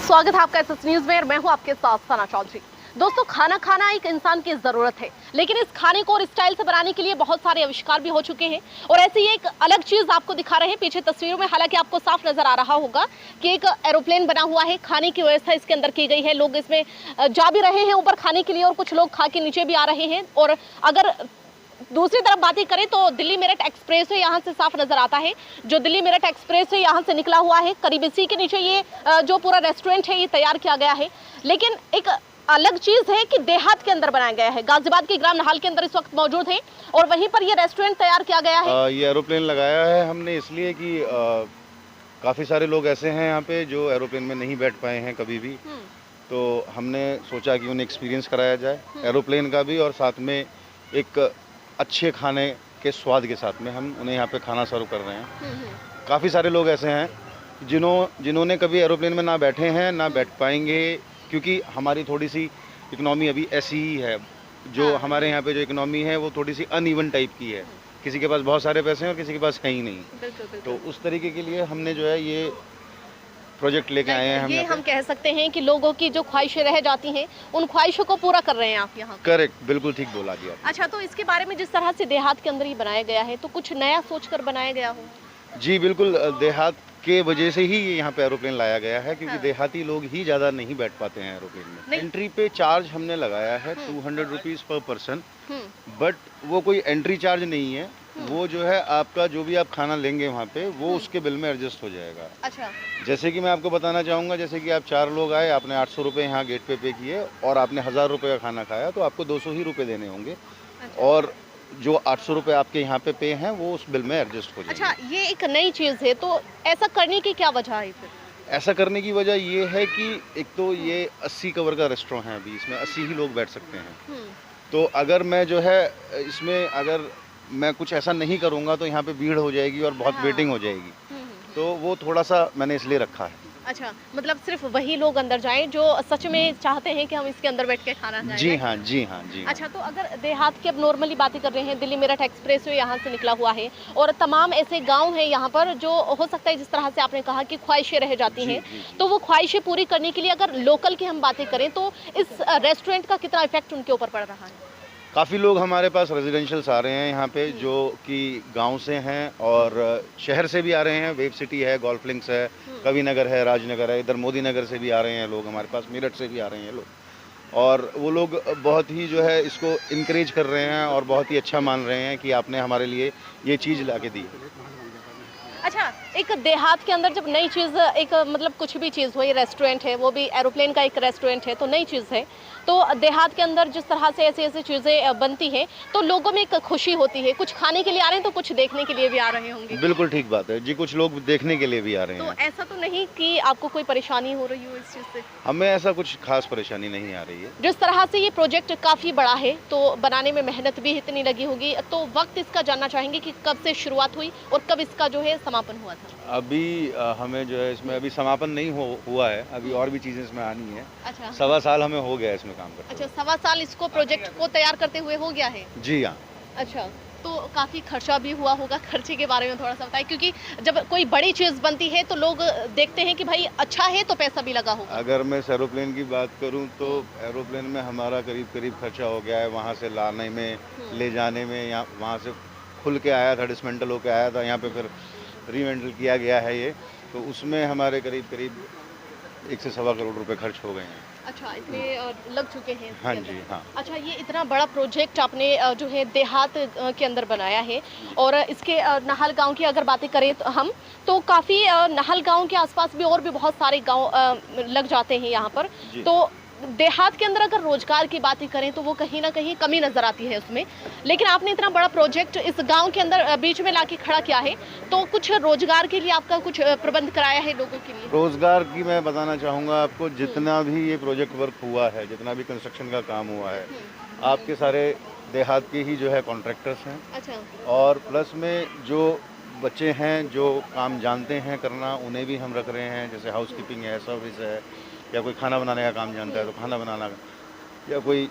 स्वागत है आपका एसएस न्यूज में और मैं हूं आपके साथ सना चौधरी। दोस्तों, खाना खाना एक इंसान की जरूरत है, लेकिन इस खाने को और स्टाइल से बनाने के लिए बहुत सारे आविष्कार भी हो चुके हैं और ऐसे ही एक अलग चीज आपको दिखा रहे हैं पीछे तस्वीरों में। हालांकि आपको साफ नजर आ रहा होगा कि एक एरोप्लेन बना हुआ है, खाने की व्यवस्था इसके अंदर की गई है। लोग इसमें जा भी रहे हैं ऊपर खाने के लिए और कुछ लोग खा के नीचे भी आ रहे हैं। और अगर दूसरी तरफ बातें करें तो दिल्ली मेरठ एक्सप्रेस वे यहाँ से साफ नजर आता है। जो दिल्ली मेरठ एक्सप्रेस वे यहाँ से निकला हुआ है, करीब इसी के नीचे ये जो पूरा रेस्टोरेंट है ये तैयार किया गया है। लेकिन एक अलग चीज है कि देहात के अंदर बनाया गया है। गाजियाबाद के ग्राम नहाल के अंदर इस वक्त मौजूद है और वहीं पर ये रेस्टोरेंट तैयार किया गया है। ये एरोप्लेन लगाया है हमने इसलिए कि काफ़ी सारे लोग ऐसे हैं यहाँ पे जो एरोप्लेन में नहीं बैठ पाए हैं कभी भी, तो हमने सोचा कि उन्हें एक्सपीरियंस कराया जाए एरोप्लेन का भी, और साथ में एक अच्छे खाने के स्वाद के साथ में हम उन्हें यहाँ पे खाना सर्व कर रहे हैं। काफ़ी सारे लोग ऐसे हैं जिन्होंने कभी एरोप्लेन में ना बैठे हैं ना बैठ पाएंगे, क्योंकि हमारी थोड़ी सी इकनॉमी अभी ऐसी ही है। जो हमारे यहाँ पे जो इकनॉमी है वो थोड़ी सी अनइवन टाइप की है, किसी के पास बहुत सारे पैसे हैं और किसी के पास है ही नहीं। बिल्कुल। तो उस तरीके के लिए हमने जो है ये प्रोजेक्ट लेके आए हैं। ये हम कह सकते हैं कि लोगों की जो ख्वाहिशें रह जाती हैं उन ख्वाहिशों को पूरा कर रहे हैं आप यहाँ। करेक्ट, बिल्कुल ठीक बोला दिया। अच्छा, तो इसके बारे में जिस तरह से देहात के अंदर ही बनाया गया है, तो कुछ नया सोचकर बनाया गया हो? जी बिल्कुल, देहात के वजह से ही ये यहाँ पे एरोप्लेन लाया गया है, क्योंकि देहाती लोग ही ज़्यादा नहीं बैठ पाते हैं एरोप्लेन में। एंट्री पे चार्ज हमने लगाया है 200 रुपीज़ पर पर्सन, बट वो कोई एंट्री चार्ज नहीं है। वो जो है आपका जो भी आप खाना लेंगे वहाँ पे वो उसके बिल में एडजस्ट हो जाएगा। अच्छा। जैसे कि मैं आपको बताना चाहूँगा, जैसे कि आप 4 लोग आए, आपने 800 रुपये यहाँ गेट पे किए और आपने 1000 रुपये का खाना खाया, तो आपको 200 ही रुपये देने होंगे। अच्छा। और जो 800 रुपये आपके यहाँ पे पे हैं वो उस बिल में एडजस्ट हो जाएंगे। अच्छा, ये एक नई चीज़ है, तो ऐसा करने की क्या वजह है फिर? ऐसा करने की वजह ये है कि एक तो ये 80 कवर का रेस्टोरेंट है, अभी इसमें 80 ही लोग बैठ सकते हैं। तो अगर मैं जो है इसमें अगर मैं कुछ ऐसा नहीं करूँगा तो यहाँ पे भीड़ हो जाएगी और बहुत वेटिंग हो जाएगी, तो वो थोड़ा सा मैंने इसलिए रखा है। अच्छा, मतलब सिर्फ वही लोग अंदर जाएं जो सच में चाहते हैं कि हम इसके अंदर बैठ के खाना खाएं। जी हाँ, जी हाँ, जी हाँ। अच्छा, तो अगर देहात की अब नॉर्मली बातें कर रहे हैं, दिल्ली मेरठ एक्सप्रेस वे यहाँ से निकला हुआ है और तमाम ऐसे गांव हैं यहाँ पर जो हो सकता है जिस तरह से आपने कहा कि ख्वाहिशें रह जाती हैं, तो वो ख्वाहिशें पूरी करने के लिए अगर लोकल की हम बातें करें तो इस रेस्टोरेंट का कितना इफेक्ट उनके ऊपर पड़ रहा है? काफ़ी लोग हमारे पास रेजिडेंशियल्स आ रहे हैं यहाँ पे, जो कि गांव से हैं और शहर से भी आ रहे हैं। वेब सिटी है, गोल्फ लिंक्स है, कवि नगर है, राजनगर है, इधर मोदी नगर से भी आ रहे हैं लोग हमारे पास, मेरठ से भी आ रहे हैं लोग। और वो लोग बहुत ही जो है इसको इनकरेज कर रहे हैं और बहुत ही अच्छा मान रहे हैं कि आपने हमारे लिए ये चीज़ ला के दी। अच्छा, एक देहात के अंदर जब नई चीज़, एक मतलब कुछ भी चीज़ हो, ये रेस्टोरेंट है, वो भी एरोप्लेन का एक रेस्टोरेंट है, तो नई चीज़ है, तो देहात के अंदर जिस तरह से ऐसी ऐसी चीज़ें बनती हैं तो लोगों में एक खुशी होती है। कुछ खाने के लिए आ रहे हैं तो कुछ देखने के लिए भी आ रहे होंगे। बिल्कुल ठीक बात है जी, कुछ लोग देखने के लिए भी आ रहे हैं। तो ऐसा तो नहीं कि आपको कोई परेशानी हो रही हो इस चीज़ से? हमें ऐसा कुछ खास परेशानी नहीं आ रही है। जिस तरह से ये प्रोजेक्ट काफ़ी बड़ा है तो बनाने में मेहनत भी इतनी लगी होगी, तो वक्त इसका जानना चाहेंगे कि कब से शुरुआत हुई और कब इसका जो है समापन हुआ था? अभी हमें जो है इसमें अभी समापन नहीं हुआ है, अभी और भी चीज़ें इसमें आनी है। अच्छा। 1.25 साल हमें हो गया इसमें काम करते। अच्छा, 1.25 साल इसको प्रोजेक्ट को तैयार करते हुए हो गया है? जी हाँ। अच्छा, तो काफ़ी खर्चा भी हुआ होगा, खर्चे के बारे में थोड़ा सा बताएं, क्योंकि जब कोई बड़ी चीज़ बनती है तो लोग देखते हैं कि भाई अच्छा है तो पैसा भी लगा होगा। अगर मैं इस एरोप्लेन की बात करूं तो एरोप्लेन में हमारा करीब खर्चा हो गया है, वहाँ से लाने में, ले जाने में, यहाँ वहाँ से खुल के आया था, डिसमेंटल होके आया था, यहाँ पे फिर रीमेंटल किया गया है ये, तो उसमें हमारे करीब 1 से सवा करोड़ रुपए खर्च हो गए हैं। अच्छा, इतने लग चुके हैं इसके हाँ अंदर। जी, हाँ। अच्छा, ये इतना बड़ा प्रोजेक्ट आपने जो है देहात के अंदर बनाया है और इसके नाहल गांव की अगर बातें करें तो हम तो काफ़ी नाहल गांव के आसपास भी और भी बहुत सारे गांव लग जाते हैं यहाँ पर। तो देहात के अंदर अगर रोजगार की बातें करें तो वो कहीं ना कहीं कमी नजर आती है उसमें, लेकिन आपने इतना बड़ा प्रोजेक्ट इस गांव के अंदर बीच में लाके खड़ा किया है, तो कुछ रोजगार के लिए आपका कुछ प्रबंध कराया है लोगों के लिए? रोजगार की मैं बताना चाहूँगा आपको, जितना भी ये प्रोजेक्ट वर्क हुआ है, जितना भी कंस्ट्रक्शन का काम हुआ है, आपके सारे देहात के ही जो है कॉन्ट्रैक्टर्स हैं। अच्छा। और प्लस में जो बच्चे हैं जो काम जानते हैं करना, उन्हें भी हम रख रहे हैं। जैसे हाउसकीपिंग है, सर्विस है, या कोई खाना बनाने का काम जानता है तो खाना बनाना, या कोई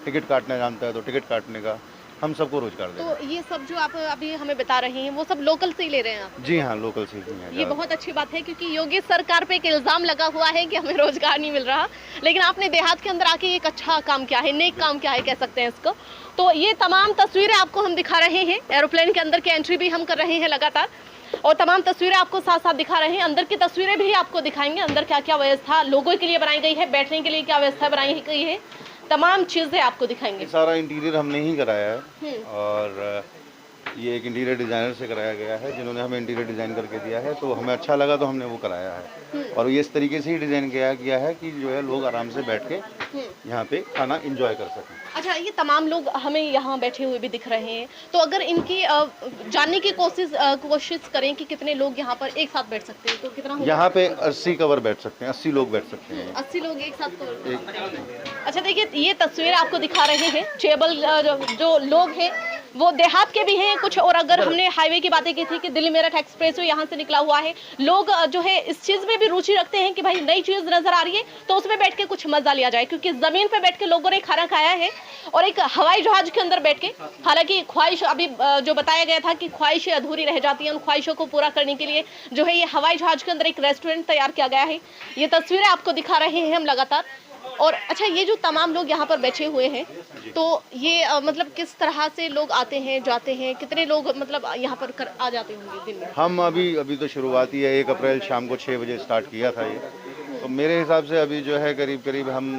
टिकट काटना जानता है तो टिकट काटने का, हम सबको रोजगार देगा। तो ये सब जो आप अभी हमें बता रहे हैं वो सब लोकल से ही ले रहे हैं आप? जी हाँ, लोकल से ही है। ये बहुत अच्छी बात है, क्योंकि योगी सरकार पे एक इल्जाम लगा हुआ है कि हमें रोजगार नहीं मिल रहा, लेकिन आपने देहात के अंदर आके एक अच्छा काम किया है, नेक काम किया है कह सकते हैं इसको। तो ये तमाम तस्वीरें आपको हम दिखा रहे हैं, एरोप्लेन के अंदर की एंट्री भी हम कर रहे हैं लगातार, और तमाम तस्वीरें आपको साथ साथ दिखा रहे हैं। अंदर की तस्वीरें भी आपको दिखाएंगे, अंदर क्या क्या व्यवस्था लोगों के लिए बनाई गई है, बैठने के लिए क्या व्यवस्था बनाई गई है, तमाम चीजें आपको दिखाएंगे। सारा इंटीरियर हमने ही कराया है, और ये एक इंटीरियर डिजाइनर से कराया गया है, जिन्होंने हमें इंटीरियर डिजाइन करके दिया है, तो हमें अच्छा लगा तो हमने वो कराया है। और ये इस तरीके से ही डिजाइन किया है कि जो है लोग आराम से बैठ के यहाँ पे खाना एंजॉय कर सकें। अच्छा, ये तमाम लोग हमें यहाँ बैठे हुए भी दिख रहे हैं, तो अगर इनकी जानने की कोशिश करें कि कितने लोग यहाँ पर एक साथ बैठ सकते हैं, तो कितना होगा? यहाँ पे 80 कवर बैठ सकते हैं, 80 लोग बैठ सकते हैं। 80 लोग एक साथ अच्छा, देखिए ये तस्वीर आपको दिखा रहे हैं, टेबल जो लोग हैं वो देहात के भी हैं कुछ, और अगर हमने हाईवे की बातें की थी कि दिल्ली मेरठ एक्सप्रेस यहाँ से निकला हुआ है, लोग जो है इस चीज में भी रुचि रखते हैं कि भाई नई चीज नजर आ रही है तो उसमें बैठ के कुछ मजा लिया जाए, क्योंकि जमीन पे बैठ के लोगों ने खाना खाया है और एक हवाई जहाज के अंदर बैठ के, हालांकि ख्वाहिश अभी जो बताया गया था कि ख्वाहिशें अधूरी रह जाती हैं, उन ख्वाहिशों को पूरा करने के लिए जो है ये हवाई जहाज के अंदर एक रेस्टोरेंट तैयार किया गया है। ये तस्वीरें आपको दिखा रहे हैं हम लगातार। और अच्छा, ये जो तमाम लोग यहाँ पर बैठे हुए हैं, तो ये मतलब किस तरह से लोग आते हैं जाते हैं, कितने लोग मतलब यहाँ पर आ जाते होंगे दिन में? हम अभी तो शुरुआत ही है, 1 अप्रैल शाम को 6 बजे स्टार्ट किया था ये, तो मेरे हिसाब से अभी जो है करीब हम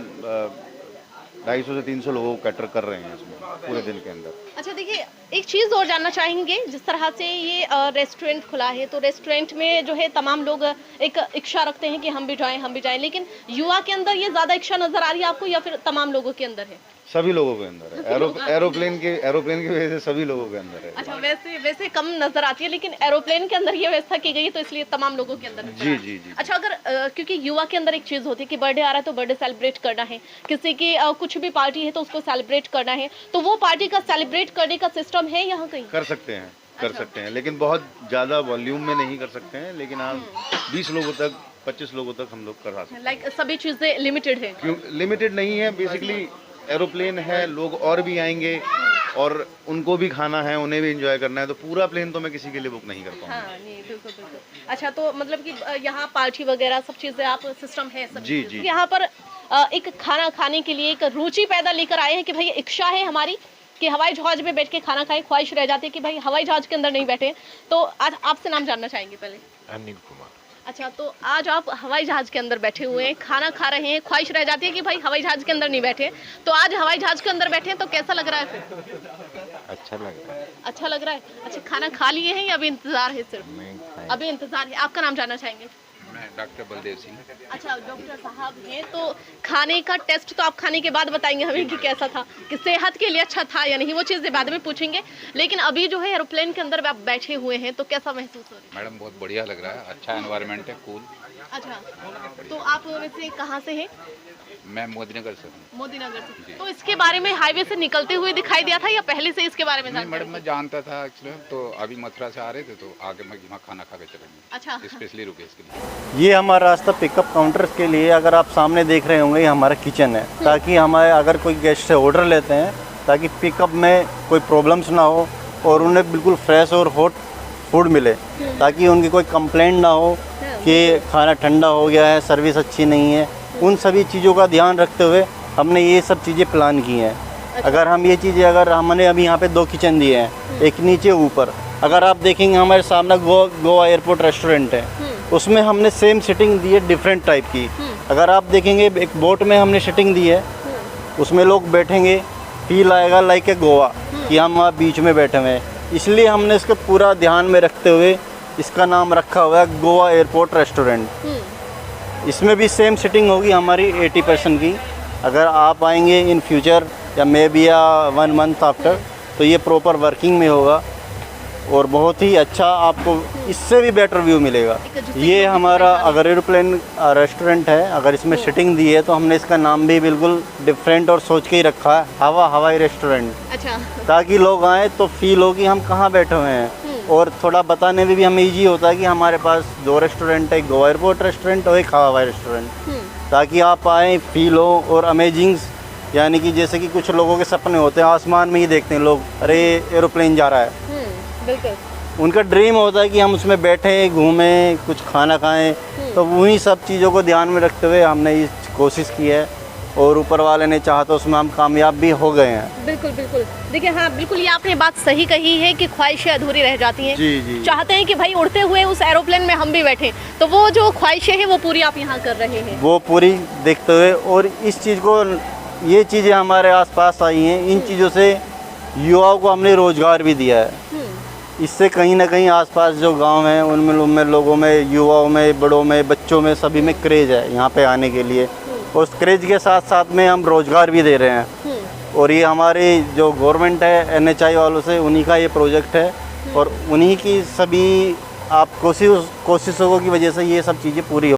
250 से 300 लोगों को कैटर कर रहे हैं इसमें पूरे दिन के अंदर। अच्छा, देखिए एक चीज़ और जानना चाहेंगे, जिस तरह से ये रेस्टोरेंट खुला है, तो रेस्टोरेंट में जो है तमाम लोग एक इच्छा रखते हैं कि हम भी जाएं, लेकिन युवा के अंदर ये ज़्यादा इच्छा नज़र आ रही है आपको या फिर तमाम लोगों के अंदर है? सभी लोगों के अंदर है, एरोप्लेन की वजह से सभी लोगों के अंदर है। अच्छा, वैसे कम नजर आती है, लेकिन एरोप्लेन के अंदर ये व्यवस्था की गई है तो इसलिए तमाम लोगों के अंदर जी जी जी। अच्छा, अगर क्योंकि युवा के अंदर एक चीज होती है कि बर्थडे आ रहा है तो बर्थडे सेलिब्रेट करना है, किसी की कुछ भी पार्टी है तो उसको सेलिब्रेट करना है, तो वो पार्टी का सेलिब्रेट करने का सिस्टम है यहाँ कहीं? कर सकते हैं, लेकिन बहुत ज़्यादा वॉल्यूम में नहीं कर सकते हैं, लेकिन आप 20 लोगों तक 25 लोगों तक हम लोग करा सकते हैं। लाइक सभी चीजें लिमिटेड है? क्यों लिमिटेड नहीं है, बेसिकली एरोप्लेन है, लोग और भी आएंगे और उनको भी खाना है, उन्हें भी एंजॉय करना है, तो पूरा प्लेन तो मैं किसी के लिए बुक नहीं कर पाऊंगा। हाँ, नहीं, बिल्कुल। अच्छा, तो मतलब कि यहाँ पार्टी वगैरह सब चीजें आप सिस्टम है सब? जी जी। यहाँ पर एक खाना खाने के लिए एक रुचि पैदा लेकर आए हैं कि भाई इच्छा है हमारी कि हवाई जहाज में बैठ के खाना खाएं, ख्वाहिश रह जाती है कि भाई हवाई जहाज के अंदर नहीं बैठे, तो आज आपसे नाम जानना चाहेंगे पहले। अनिल कुमार। अच्छा, तो आज आप हवाई जहाज के अंदर बैठे हुए हैं, खाना खा रहे हैं, ख्वाहिश रह जाती है कि भाई हवाई जहाज के अंदर नहीं बैठे, तो आज हवाई जहाज के अंदर बैठे हैं तो कैसा लग रहा है फिर? अच्छा लग रहा है। अच्छा लग रहा है। अच्छा, खाना खा लिए हैं या अभी इंतजार है सिर्फ? नहीं खाया। अभी इंतजार है। आपका नाम जानना चाहेंगे? मैं डॉक्टर बलदेव सिंह। अच्छा, डॉक्टर साहब हैं, तो खाने का टेस्ट तो आप खाने के बाद बताएंगे हमें कि कैसा था, कि सेहत के लिए अच्छा था या नहीं, वो चीज़ें बाद में पूछेंगे, लेकिन अभी जो है एरोप्लेन के अंदर आप बैठे हुए हैं तो कैसा महसूस हो रहा है? मैडम बहुत बढ़िया लग रहा है, अच्छा एनवायरनमेंट है, कूल। अच्छा, तो आप वैसे कहाँ से हैं? मैं मोदीनगर से हूँ। मोदीनगर से। तो इसके बारे में हाईवे से निकलते हुए दिखाई दिया था या पहले से इसके बारे में नहीं जानकारी? मैडम, मैं जानता था एक्चुअली, तो अभी मथुरा से आ रहे थे तो आगे मैं वहाँ खाना खा के चलेंगे। अच्छा, स्पेशली रुके इसके लिए। ये हमारा रास्ता पिकअप काउंटर के लिए, अगर आप सामने देख रहे होंगे, ये हमारा किचन है, ताकि हमारे अगर कोई गेस्ट से ऑर्डर लेते हैं ताकि पिकअप में कोई प्रॉब्लम्स ना हो और उन्हें बिल्कुल फ्रेश और हॉट फूड मिले, ताकि उनकी कोई कंप्लेंट ना हो कि खाना ठंडा हो गया है, सर्विस अच्छी नहीं है। उन सभी चीज़ों का ध्यान रखते हुए हमने ये सब चीज़ें प्लान की हैं। अगर हम ये चीज़ें, अगर हमने अभी यहाँ पे 2 किचन दिए हैं, एक नीचे ऊपर, अगर आप देखेंगे हमारे सामने गोवा एयरपोर्ट रेस्टोरेंट है, उसमें हमने सेम सिटिंग दी है डिफरेंट टाइप की। अगर आप देखेंगे एक बोट में हमने सिटिंग दी है, उसमें लोग बैठेंगे, फील आएगा लाइक ए गोवा कि हम वहाँ बीच में बैठे हुए हैं। इसलिए हमने इसको पूरा ध्यान में रखते हुए इसका नाम रखा हुआ है गोवा एयरपोर्ट रेस्टोरेंट। इसमें भी सेम सिटिंग होगी हमारी 80% की। अगर आप आएंगे इन फ्यूचर या मे बी या 1 मंथ आफ्टर, तो ये प्रॉपर वर्किंग में होगा और बहुत ही अच्छा आपको इससे भी बेटर व्यू मिलेगा। ये हमारा अगर एरोप्लेन रेस्टोरेंट है, अगर इसमें सिटिंग दी है तो हमने इसका नाम भी बिल्कुल डिफरेंट और सोच के ही रखा है, हवाई रेस्टोरेंट। अच्छा, ताकि लोग आए तो फील हो कि हम कहाँ बैठे हुए हैं, और थोड़ा बताने में भी हमें ईजी होता है कि हमारे पास 2 रेस्टोरेंट है, एक गोवा एयरपोर्ट रेस्टोरेंट और एक हवाई रेस्टोरेंट, ताकि आप आए, फील हो और अमेजिंग यानी कि जैसे कि कुछ लोगों के सपने होते हैं, आसमान में ही देखते हैं लोग, अरे एरोप्लेन जा रहा है। बिल्कुल। उनका ड्रीम होता है कि हम उसमें बैठें, घूमें, कुछ खाना खाएं। तो वही सब चीज़ों को ध्यान में रखते हुए हमने ये कोशिश की है और ऊपर वाले ने चाहा तो उसमें हम कामयाब भी हो गए हैं। बिल्कुल बिल्कुल। देखिए हाँ, बिल्कुल ये आपने बात सही कही है कि ख्वाहिशें अधूरी रह जाती हैं। जी जी। चाहते हैं कि भाई उड़ते हुए उस एरोप्लेन में हम भी बैठें, तो वो जो ख्वाहिशें हैं वो पूरी आप यहाँ कर रहे हैं। वो पूरी देखते हुए, और इस चीज़ को, ये चीज़ें हमारे आसपास आई हैं, इन चीज़ों से युवाओं को हमने रोज़गार भी दिया है। इससे कहीं ना कहीं आसपास जो गांव हैं उनमें लोगों में, युवाओं में, बड़ों में, बच्चों में, सभी में क्रेज़ है यहाँ पे आने के लिए। और उस क्रेज़ के साथ साथ में हम रोज़गार भी दे रहे हैं। और ये हमारी जो गवर्नमेंट है NHI वालों से, उन्हीं का ये प्रोजेक्ट है और उन्हीं की सभी आप कोशिशों की वजह से ये सब चीज़ें पूरी